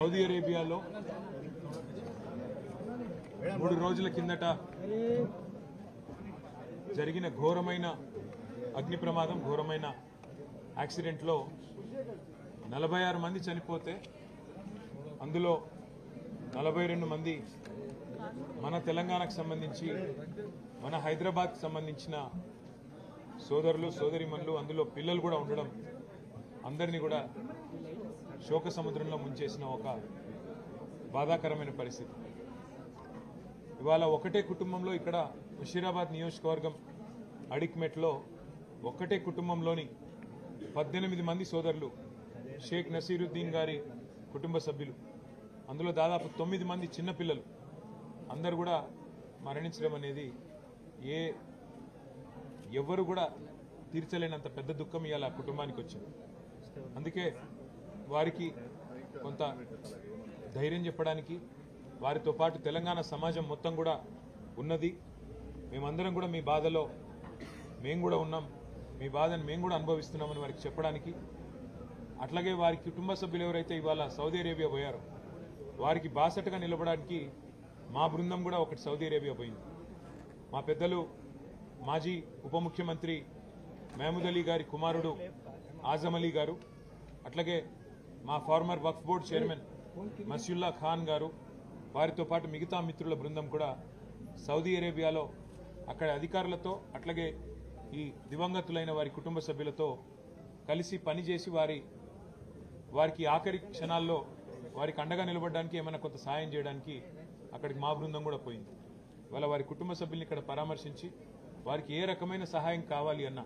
Saudi అరేబియాలో 3 రోజుల కిందట జరిగిన ఘోరమైన అగ్ని ప్రమాదం, ఘోరమైన యాక్సిడెంట్లో 46 మంది చనిపోతే అందులో 42 మంది మన తెలంగాణకు సంబంధించి, మన హైదరాబాద్కి సంబంధించిన సోదరులు సోదరిమణులు, అందులో పిల్లలు కూడా ఉండడం అందరినీ కూడా శోక సముద్రంలో ముంచేసిన ఒక బాధాకరమైన పరిస్థితి. ఇవాళ ఒకటే కుటుంబంలో ఇక్కడ ముషీరాబాద్ నియోజకవర్గం అడిక్మెట్లో ఒకటే కుటుంబంలోని 18 మంది సోదరులు, షేక్ నసీరుద్దీన్ గారి కుటుంబ సభ్యులు, అందులో దాదాపు 9 మంది చిన్నపిల్లలు అందరూ కూడా మరణించడం అనేది ఎవరు కూడా తీర్చలేనంత పెద్ద దుఃఖం ఇవాళ కుటుంబానికి వచ్చింది. అందుకే వారికి కొంత ధైర్యం చెప్పడానికి, వారితో పాటు తెలంగాణ సమాజం మొత్తం కూడా ఉన్నది. మేమందరం కూడా మీ బాధలో మేము కూడా ఉన్నాం, మీ బాధను మేము కూడా అనుభవిస్తున్నామని వారికి చెప్పడానికి, అట్లాగే వారి కుటుంబ సభ్యులు ఎవరైతే ఇవాళ సౌదీ అరేబియా పోయారో వారికి బాసటగా నిలబడడానికి మా బృందం కూడా ఒకటి సౌదీ అరేబియా పోయింది. మా పెద్దలు మాజీ ఉప ముఖ్యమంత్రి మహమూద్ అలీ గారి కుమారుడు ఆజం అలీ గారు, అట్లాగే మా ఫార్మర్ వక్ఫ్ బోర్డ్ చైర్మన్ మసియుల్లా ఖాన్ గారు, వారితో పాటు మిగతా మిత్రుల బృందం కూడా సౌదీ అరేబియాలో అక్కడ అధికారులతో, అట్లాగే ఈ దివంగతులైన వారి కుటుంబ సభ్యులతో కలిసి పనిచేసి వారికి ఆఖరి క్షణాల్లో వారికి అండగా నిలబడడానికి, ఏమైనా కొంత సాయం చేయడానికి అక్కడికి మా బృందం కూడా పోయింది. ఇవాళ వారి కుటుంబ సభ్యుల్ని ఇక్కడ పరామర్శించి వారికి ఏ రకమైన సహాయం కావాలి అన్న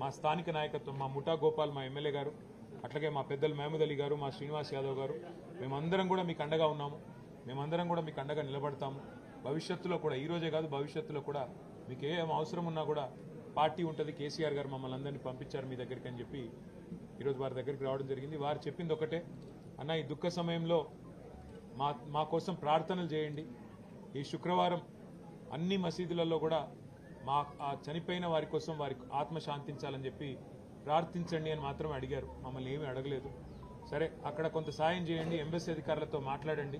మా స్థానిక నాయకత్వం, మా ముఠా గోపాల్, మా ఎమ్మెల్యే గారు, అట్లాగే మా పెద్దలు మహమూద్ అలీ గారు, మా శ్రీనివాస్ యాదవ్ గారు, మేమందరం కూడా మీకు అండగా ఉన్నాము, మేమందరం కూడా మీకు అండగా నిలబడతాము. భవిష్యత్తులో కూడా, ఈ రోజే కాదు భవిష్యత్తులో కూడా మీకు ఏం అవసరం ఉన్నా కూడా పార్టీ ఉంటుంది. కేసీఆర్ గారు మమ్మల్ని అందరినీ పంపించారు మీ దగ్గరికి అని చెప్పి ఈరోజు వారి దగ్గరికి రావడం జరిగింది. వారు చెప్పింది ఒకటే, అన్న ఈ దుఃఖ సమయంలో మా కోసం ప్రార్థనలు చేయండి. ఈ శుక్రవారం అన్ని మసీదులలో కూడా ఆ చనిపోయిన వారి కోసం వారికి ఆత్మ శాంతించాలని చెప్పి ప్రార్థించండి అని మాత్రం అడిగారు, మమ్మల్ని ఏమీ అడగలేదు. సరే, అక్కడ కొంత సాయం చేయండి, ఎంబసీ అధికారులతో మాట్లాడండి,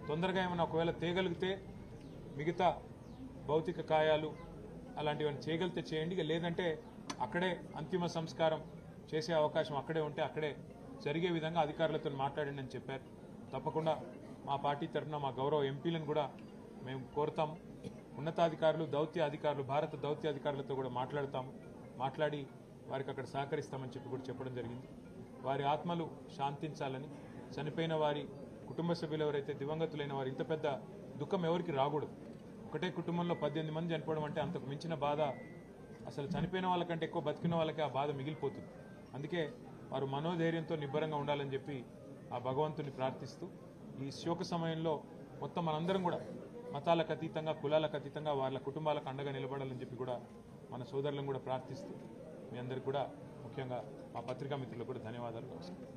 తొందరగా ఏమైనా ఒకవేళ తేగలిగితే మిగతా భౌతిక కాయాలు అలాంటివన్నీ చేయగలిగితే చేయండి, లేదంటే అక్కడే అంతిమ సంస్కారం చేసే అవకాశం అక్కడే ఉంటే అక్కడే జరిగే విధంగా అధికారులతో మాట్లాడండి అని చెప్పారు. తప్పకుండా మా పార్టీ తరఫున మా గౌరవ ఎంపీలను కూడా మేము కోరుతాము. ఉన్నతాధికారులు, దౌత్య అధికారులు, భారత దౌత్య అధికారులతో కూడా మాట్లాడి వారికి అక్కడ సహకరిస్తామని చెప్పి కూడా చెప్పడం జరిగింది. వారి ఆత్మలు శాంతించాలని, చనిపోయిన వారి కుటుంబ సభ్యులు ఎవరైతే దివంగతులైన వారు, ఇంత పెద్ద దుఃఖం ఎవరికి రాకూడదు. ఒకటే కుటుంబంలో 18 మంది చనిపోవడం అంటే అంతకు మించిన బాధ అసలు చనిపోయిన వాళ్ళకంటే ఎక్కువ బతికిన వాళ్ళకి ఆ బాధ మిగిలిపోతుంది. అందుకే వారు మనోధైర్యంతో నిబ్బరంగా ఉండాలని చెప్పి ఆ భగవంతుని ప్రార్థిస్తూ, ఈ శోక సమయంలో మొత్తం మనందరం కూడా మతాలకు అతీతంగా, కులాలకు అతీతంగా వాళ్ళ కుటుంబాలకు అండగా నిలబడాలని చెప్పి కూడా మన సోదరులను కూడా ప్రార్థిస్తూ, మీ అందరికీ కూడా ముఖ్యంగా మా పత్రికా మిత్రులకు కూడా ధన్యవాదాలు. నమస్కారం.